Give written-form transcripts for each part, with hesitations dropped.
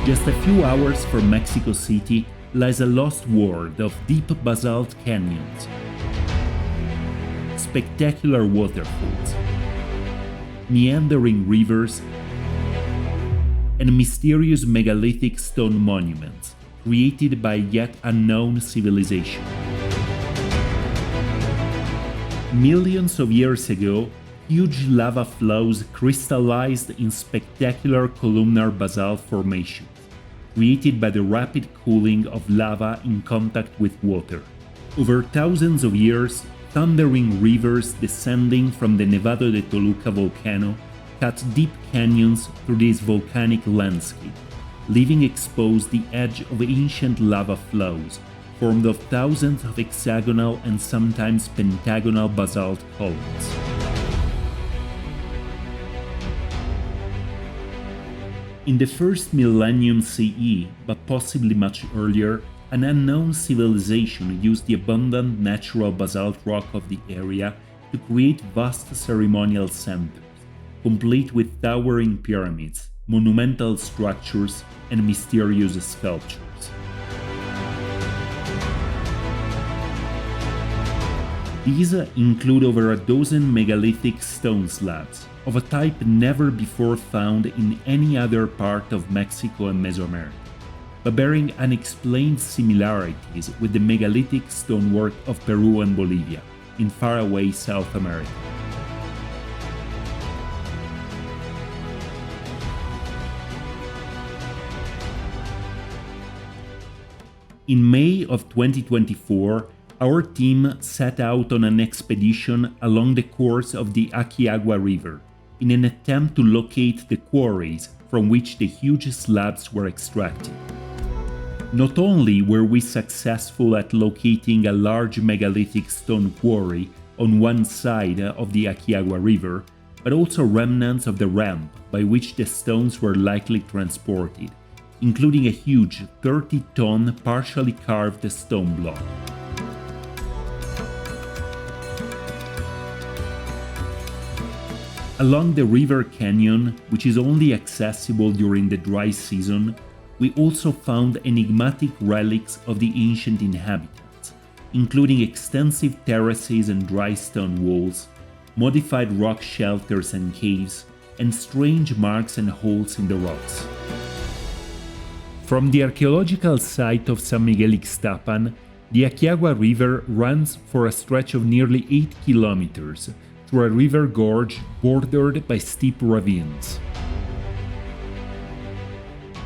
Just a few hours from Mexico City lies a lost world of deep basalt canyons, spectacular waterfalls, meandering rivers, and mysterious megalithic stone monuments created by yet unknown civilization. Millions of years ago, huge lava flows crystallized in spectacular columnar basalt formations, created by the rapid cooling of lava in contact with water. Over thousands of years, thundering rivers descending from the Nevado de Toluca volcano cut deep canyons through this volcanic landscape, leaving exposed the edge of ancient lava flows formed of thousands of hexagonal and sometimes pentagonal basalt columns. In the first millennium CE, but possibly much earlier, an unknown civilization used the abundant natural basalt rock of the area to create vast ceremonial centers, complete with towering pyramids, monumental structures, and mysterious sculptures. These include over a dozen megalithic stone slabs, of a type never before found in any other part of Mexico and Mesoamerica, but bearing unexplained similarities with the megalithic stonework of Peru and Bolivia, in faraway South America. In May of 2024, our team set out on an expedition along the course of the Aquiagua River in an attempt to locate the quarries from which the huge slabs were extracted. Not only were we successful at locating a large megalithic stone quarry on one side of the Aquiagua River, but also remnants of the ramp by which the stones were likely transported, including a huge 30-ton partially carved stone block. Along the river canyon, which is only accessible during the dry season, we also found enigmatic relics of the ancient inhabitants, including extensive terraces and dry stone walls, modified rock shelters and caves, and strange marks and holes in the rocks. From the archaeological site of San Miguel Ixtapan, the Aquiagua River runs for a stretch of nearly 8 kilometers through a river gorge bordered by steep ravines.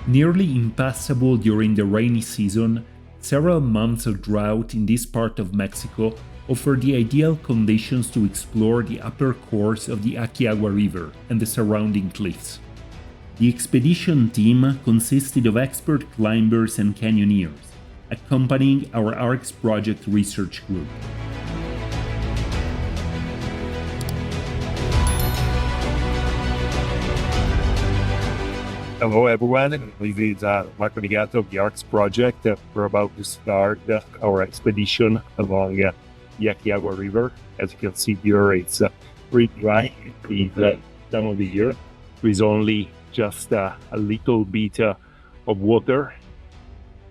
Nearly impassable during the rainy season, several months of drought in this part of Mexico offer the ideal conditions to explore the upper course of the Aquiagua River and the surrounding cliffs. The expedition team consisted of expert climbers and canyoneers, accompanying our ARCS project research group. Hello everyone, this is Marco Ligato of the ARCS project. We're about to start our expedition along the Aquiagua River. As you can see here, it's pretty dry this time of the year. There is only just a little bit of water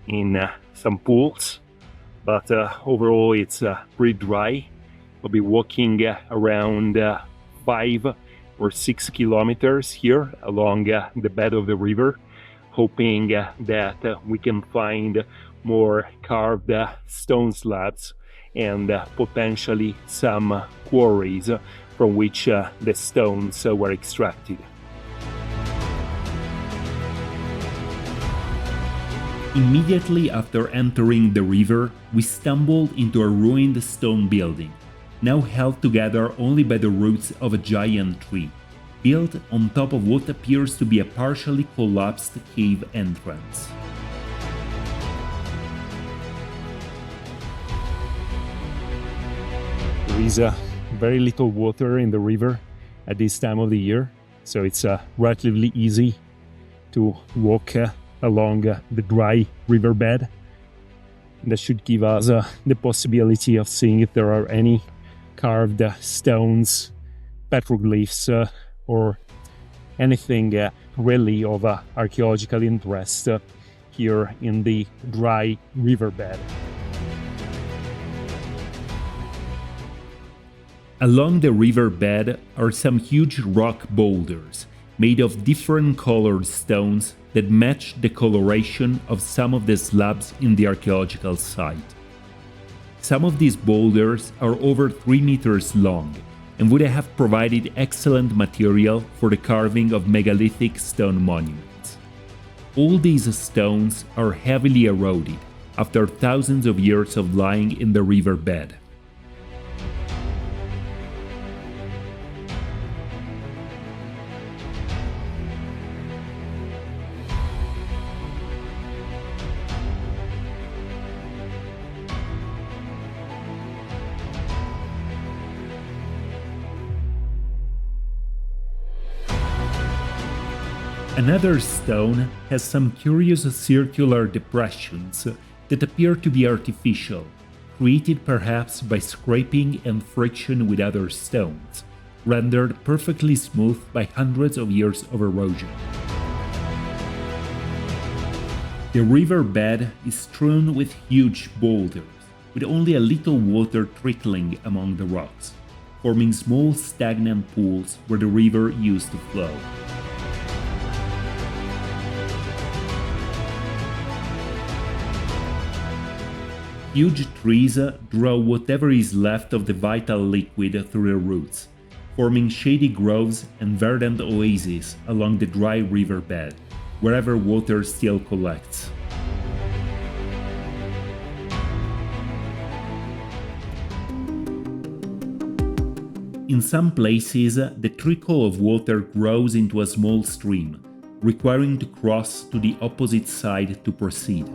in some pools, but overall it's pretty dry. We'll be walking around 5 or 6 kilometers here along the bed of the river, hoping that we can find more carved stone slabs and potentially some quarries from which the stones were extracted. Immediately after entering the river, we stumbled into a ruined stone building, now held together only by the roots of a giant tree, built on top of what appears to be a partially collapsed cave entrance. There is very little water in the river at this time of the year, so it's relatively easy to walk along the dry riverbed. That should give us the possibility of seeing if there are any carved stones, petroglyphs, or anything really of archaeological interest here in the dry riverbed. Along the riverbed are some huge rock boulders made of different colored stones that match the coloration of some of the slabs in the archaeological site. Some of these boulders are over 3 meters long and would have provided excellent material for the carving of megalithic stone monuments. All these stones are heavily eroded after thousands of years of lying in the riverbed. Another stone has some curious circular depressions that appear to be artificial, created perhaps by scraping and friction with other stones, rendered perfectly smooth by hundreds of years of erosion. The riverbed is strewn with huge boulders, with only a little water trickling among the rocks, forming small stagnant pools where the river used to flow. Huge trees draw whatever is left of the vital liquid through their roots, forming shady groves and verdant oases along the dry riverbed, wherever water still collects. In some places, the trickle of water grows into a small stream, requiring to cross to the opposite side to proceed.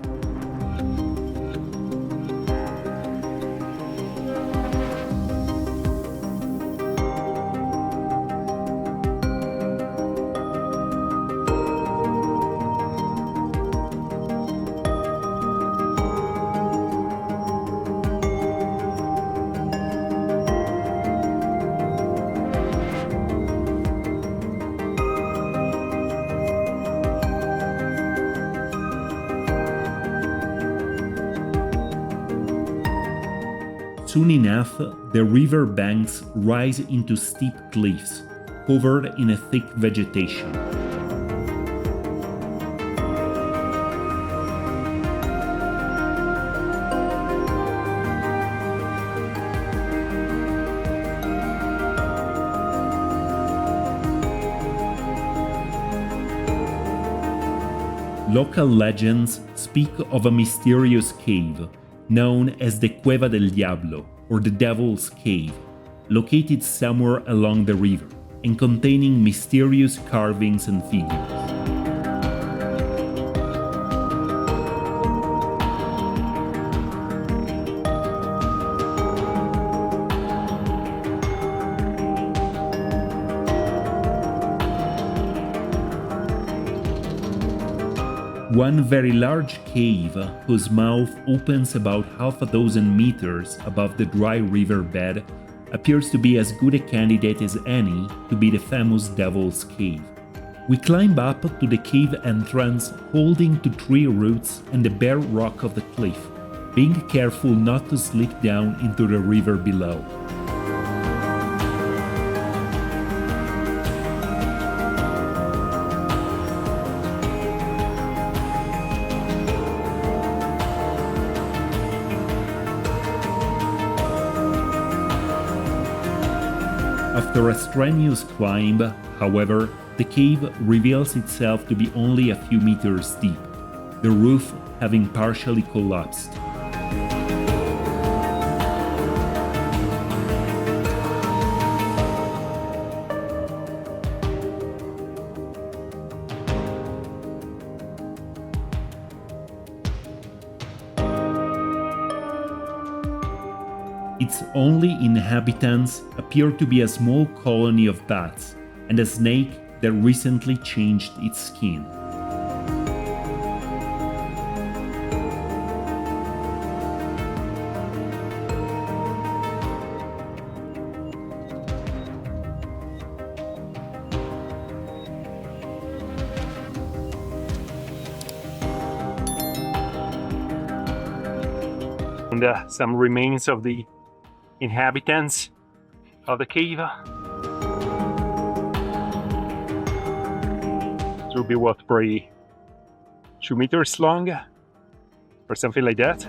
Soon enough, the river banks rise into steep cliffs, covered in a thick vegetation. Local legends speak of a mysterious cave, known as the Cueva del Diablo, or the Devil's Cave, located somewhere along the river, and containing mysterious carvings and figures. One very large cave, whose mouth opens about half a dozen meters above the dry river bed, appears to be as good a candidate as any to be the famous Devil's Cave. We climb up to the cave entrance holding to tree roots and the bare rock of the cliff, being careful not to slip down into the river below. After a strenuous climb, however, the cave reveals itself to be only a few meters deep, the roof having partially collapsed. Its only inhabitants appear to be a small colony of bats and a snake that recently changed its skin. And some remains of the inhabitants of the cave. It will be what, probably 2 meters long or something like that.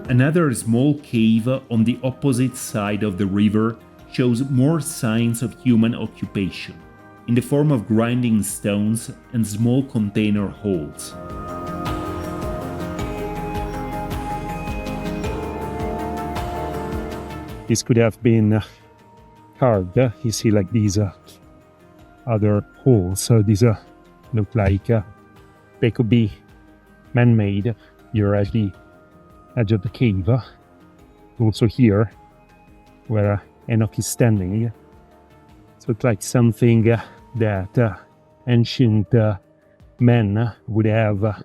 Another small cave on the opposite side of the river shows more signs of human occupation, in the form of grinding stones and small container holes. This could have been carved. You see, like these other holes. So these look like they could be man-made. You're at the edge of the cave. Also here, where Enoch is standing. So it's like something that ancient men would have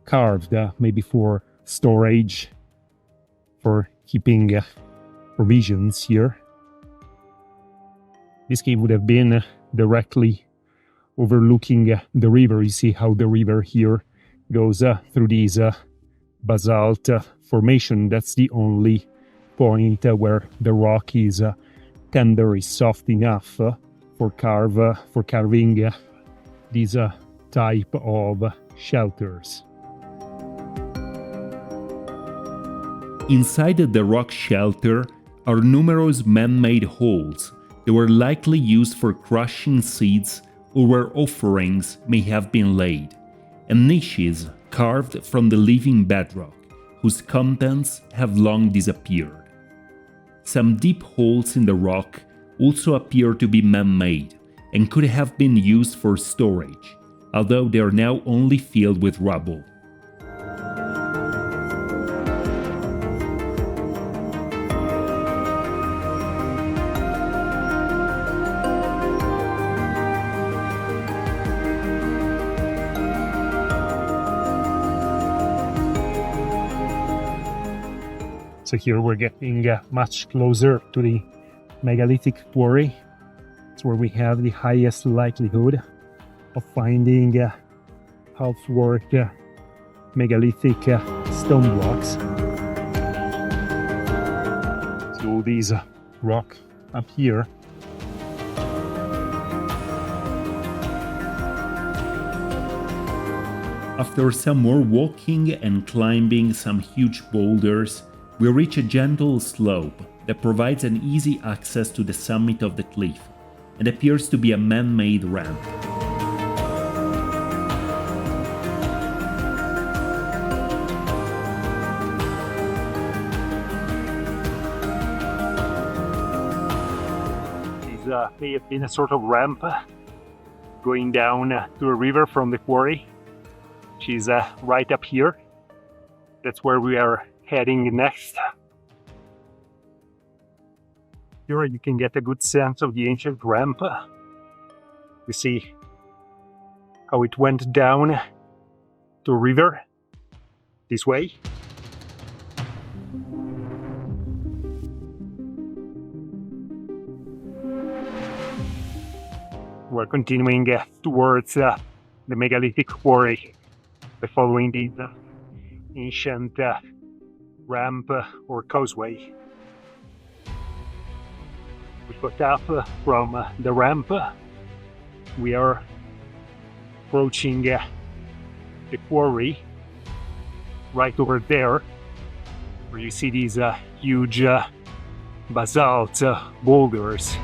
carved, maybe for storage, for keeping provisions here. This cave would have been directly overlooking the river. You see how the river here goes through these basalt formation. That's the only point where the rock is tender, is soft enough for carving these type of shelters. Inside the rock shelter are numerous man-made holes that were likely used for crushing seeds or where offerings may have been laid, and niches carved from the living bedrock, whose contents have long disappeared. Some deep holes in the rock also appear to be man-made and could have been used for storage, although they are now only filled with rubble. So here we're getting much closer to the Megalithic quarry. It's where we have the highest likelihood of finding half-worked megalithic stone blocks. So all these rock up here. After some more walking and climbing some huge boulders, we reach a gentle slope that provides an easy access to the summit of the cliff and appears to be a man-made ramp. These may have been a sort of ramp going down to a river from the quarry. She's right up here. That's where we are heading next. Here you can get a good sense of the ancient ramp. You see how it went down to a river this way. We're continuing towards the megalithic quarry by following these ancient ramp or causeway. We got up from the ramp. We are approaching the quarry right over there, where you see these huge basalt boulders.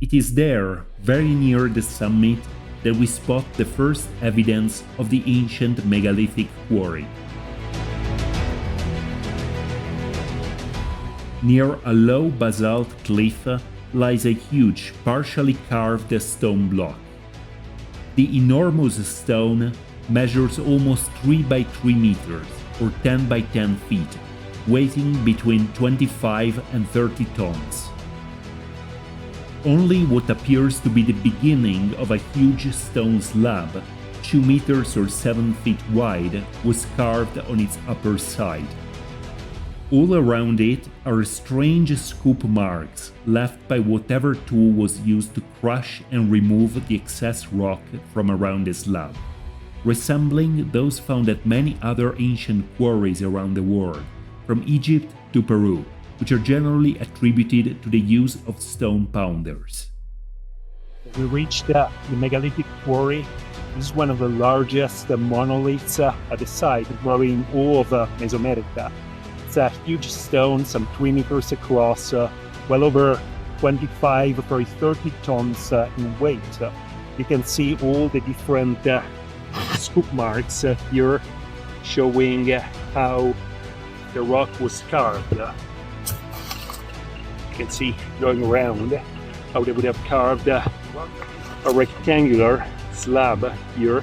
It is there, very near the summit, that we spot the first evidence of the ancient megalithic quarry. Near a low basalt cliff lies a huge, partially carved stone block. The enormous stone measures almost 3 by 3 meters, or 10 by 10 feet, weighing between 25 and 30 tons. Only what appears to be the beginning of a huge stone slab 2 meters or 7 feet wide, was carved on its upper side. All around it are strange scoop marks left by whatever tool was used to crush and remove the excess rock from around the slab, resembling those found at many other ancient quarries around the world, from Egypt to Peru, which are generally attributed to the use of stone pounders. We reached the Megalithic quarry. This is one of the largest monoliths at the site, growing all of Mesoamerica. It's a huge stone, some 3 meters across, well over 25 or 30 tons in weight. You can see all the different scoop marks here, showing how the rock was carved. You can see going around how they would have carved a rectangular slab here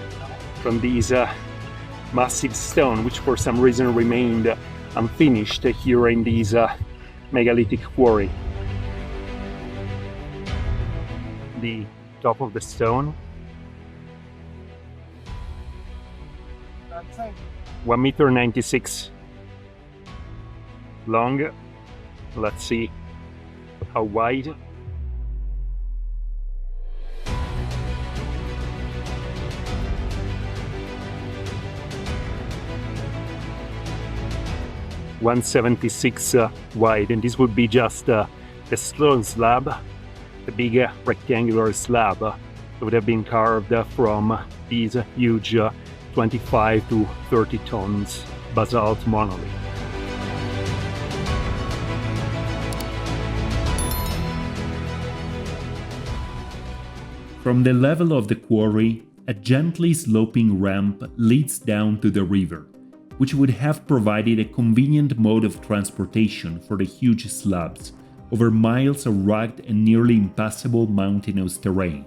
from these massive stone, which for some reason remained unfinished here in this megalithic quarry. The top of the stone, 1.96 meters long. Let's see how wide. .176 wide, and this would be just the stone slab, the big rectangular slab that would have been carved from these huge 25 to 30 tons basalt monolith. From the level of the quarry, a gently sloping ramp leads down to the river, which would have provided a convenient mode of transportation for the huge slabs over miles of rugged and nearly impassable mountainous terrain.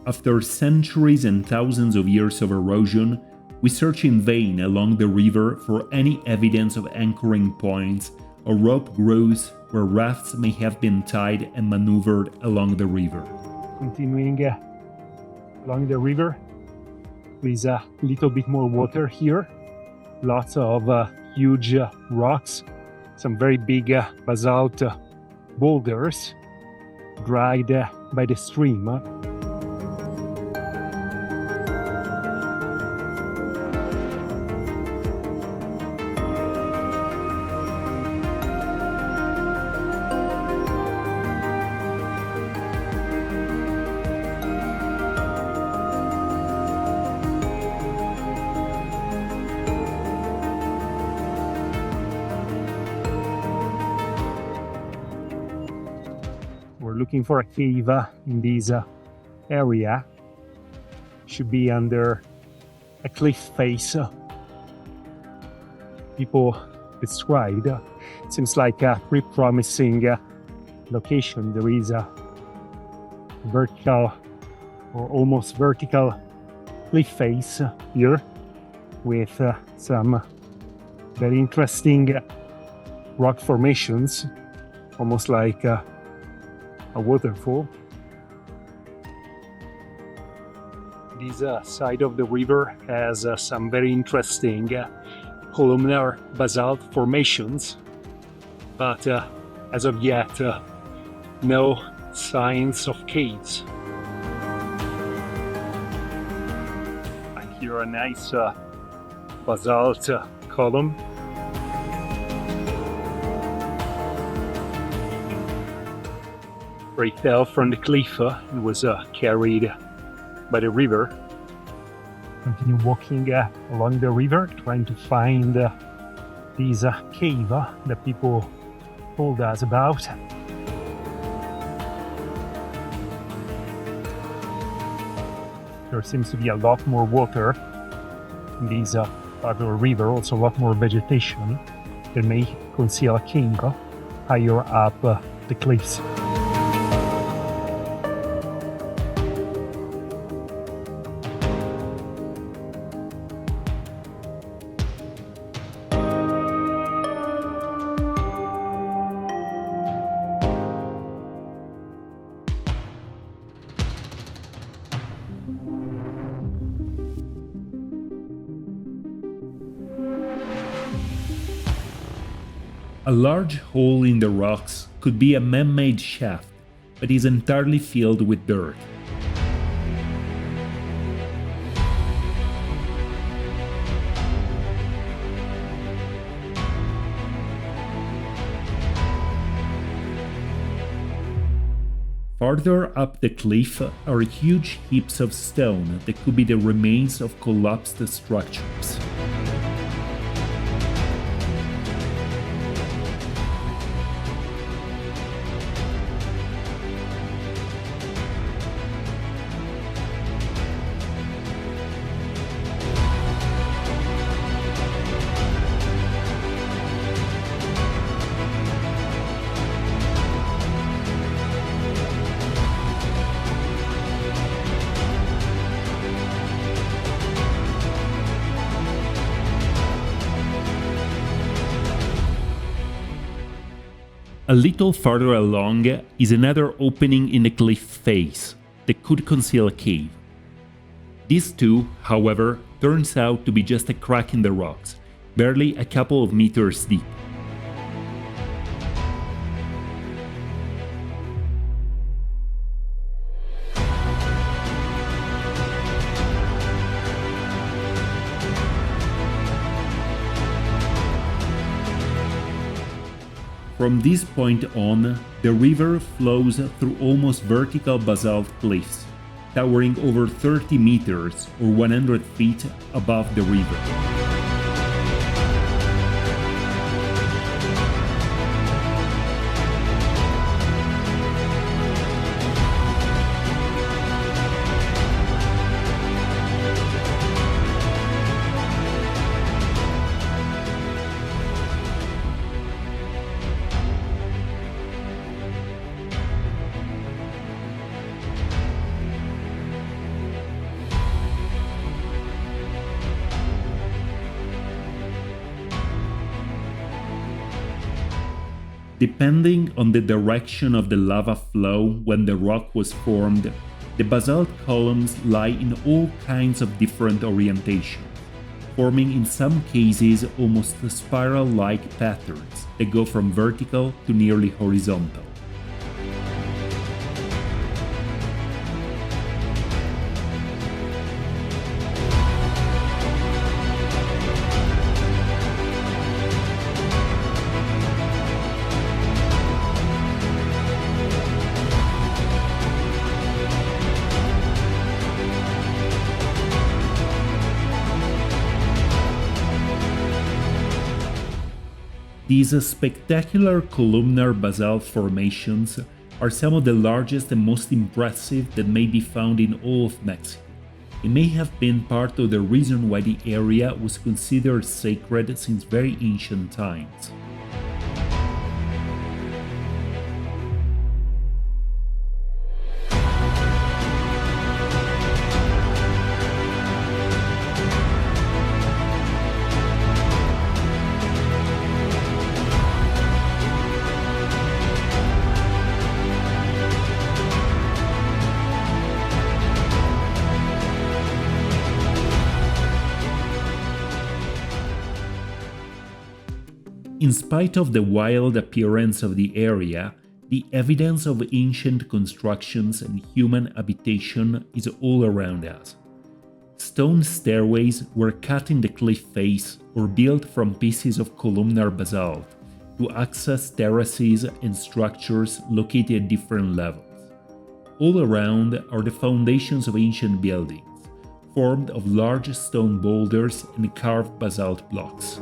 After centuries and thousands of years of erosion, we search in vain along the river for any evidence of anchoring points or rope grooves where rafts may have been tied and maneuvered along the river. Continuing along the river, with a little bit more water here. Lots of huge rocks, some very big basalt boulders dragged by the stream. Looking for a cave in this area. Should be under a cliff face. People described. It seems like a pretty promising location. There is a vertical or almost vertical cliff face here with some very interesting rock formations, almost like a waterfall. This side of the river has some very interesting columnar basalt formations, but as of yet, no signs of caves. Here a nice basalt column. Where it fell from the cliff and was carried by the river. Continue walking along the river, trying to find this cave that people told us about. There seems to be a lot more water in this part of the river, also a lot more vegetation that may conceal a cave higher up the cliffs. A large hole in the rocks could be a man-made shaft, but is entirely filled with dirt. Farther up the cliff are huge heaps of stone that could be the remains of collapsed structures. A little farther along is another opening in the cliff face that could conceal a cave. This too, however, turns out to be just a crack in the rocks, barely a couple of meters deep. From this point on, the river flows through almost vertical basalt cliffs, towering over 30 meters or 100 feet above the river. Depending on the direction of the lava flow when the rock was formed, the basalt columns lie in all kinds of different orientations, forming in some cases almost spiral-like patterns that go from vertical to nearly horizontal. These spectacular columnar basalt formations are some of the largest and most impressive that may be found in all of Mexico. It may have been part of the reason why the area was considered sacred since very ancient times. In spite of the wild appearance of the area, the evidence of ancient constructions and human habitation is all around us. Stone stairways were cut in the cliff face or built from pieces of columnar basalt to access terraces and structures located at different levels. All around are the foundations of ancient buildings, formed of large stone boulders and carved basalt blocks.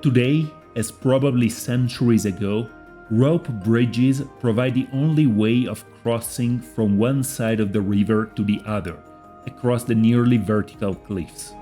Today, as probably centuries ago, rope bridges provide the only way of crossing from one side of the river to the other, across the nearly vertical cliffs.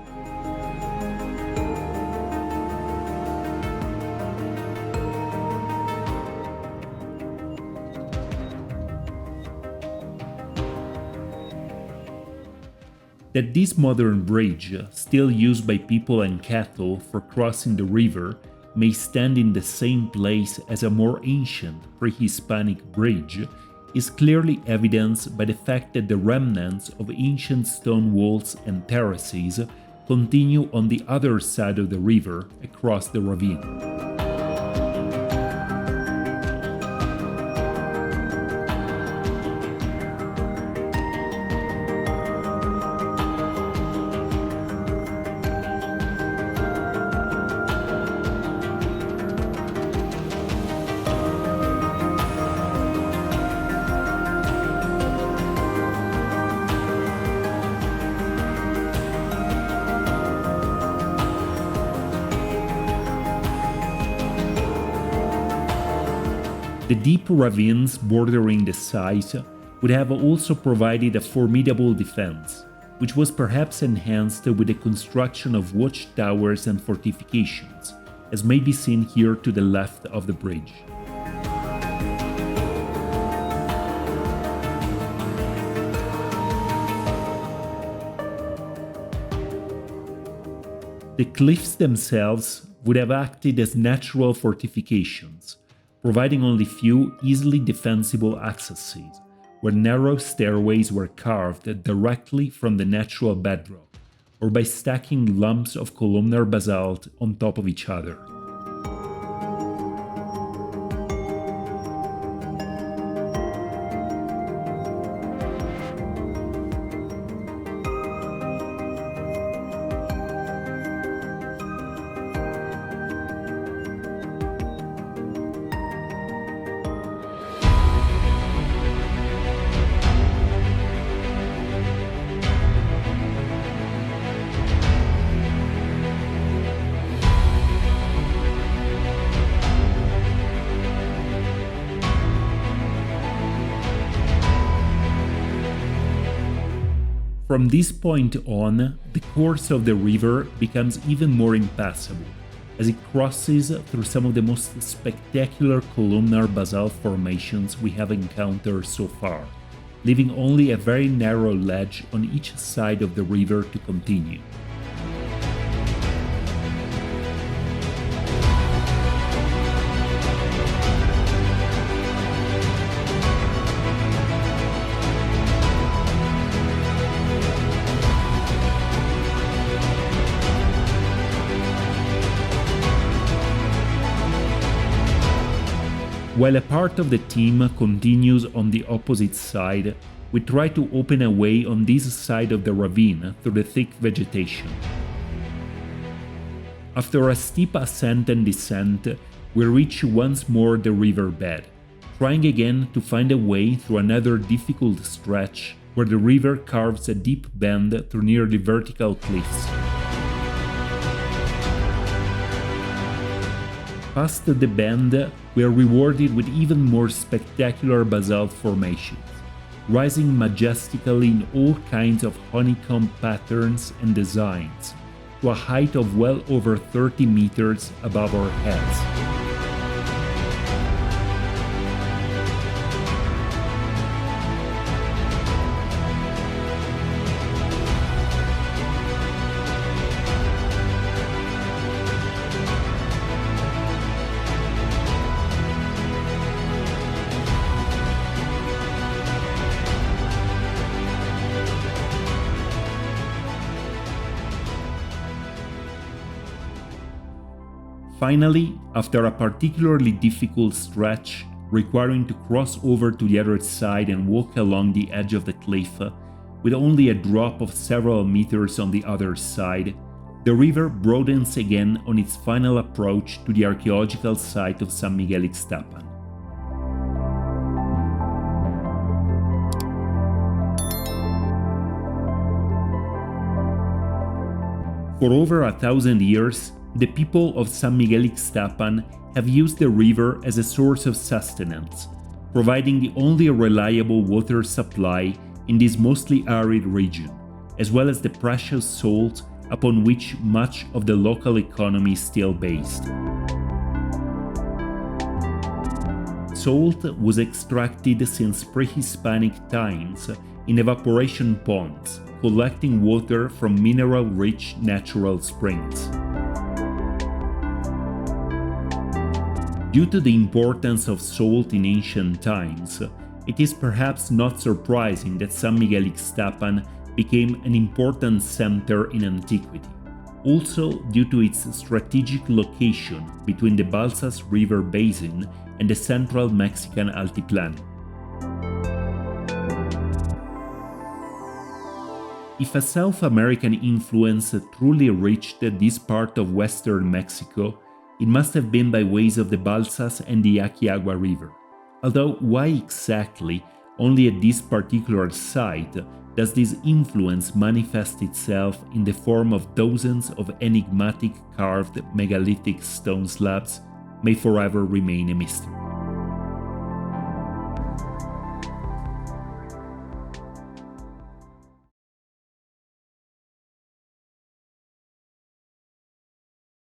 that this modern bridge, still used by people and cattle for crossing the river, may stand in the same place as a more ancient pre-Hispanic bridge is clearly evidenced by the fact that the remnants of ancient stone walls and terraces continue on the other side of the river across the ravine. The deep ravines bordering the site would have also provided a formidable defense, which was perhaps enhanced with the construction of watchtowers and fortifications, as may be seen here to the left of the bridge. The cliffs themselves would have acted as natural fortifications, providing only few easily defensible accesses, where narrow stairways were carved directly from the natural bedrock, or by stacking lumps of columnar basalt on top of each other. From this point on, the course of the river becomes even more impassable, as it crosses through some of the most spectacular columnar basalt formations we have encountered so far, leaving only a very narrow ledge on each side of the river to continue. While a part of the team continues on the opposite side, we try to open a way on this side of the ravine through the thick vegetation. After a steep ascent and descent, we reach once more the riverbed, trying again to find a way through another difficult stretch where the river carves a deep bend through nearly vertical cliffs. Past the bend, we are rewarded with even more spectacular basalt formations, rising majestically in all kinds of honeycomb patterns and designs, to a height of well over 30 meters above our heads. Finally, after a particularly difficult stretch, requiring to cross over to the other side and walk along the edge of the cliff, with only a drop of several meters on the other side, the river broadens again on its final approach to the archaeological site of San Miguel Ixtapan. For over 1,000 years, the people of San Miguel Ixtapan have used the river as a source of sustenance, providing the only reliable water supply in this mostly arid region, as well as the precious salt upon which much of the local economy is still based. Salt was extracted since pre-Hispanic times in evaporation ponds, collecting water from mineral-rich natural springs. Due to the importance of salt in ancient times, it is perhaps not surprising that San Miguel Ixtapan became an important center in antiquity, also due to its strategic location between the Balsas River basin and the central Mexican altiplano. If a South American influence truly reached this part of western Mexico, it must have been by ways of the Balsas and the Aquiagua River. Although why exactly only at this particular site does this influence manifest itself in the form of dozens of enigmatic carved megalithic stone slabs may forever remain a mystery.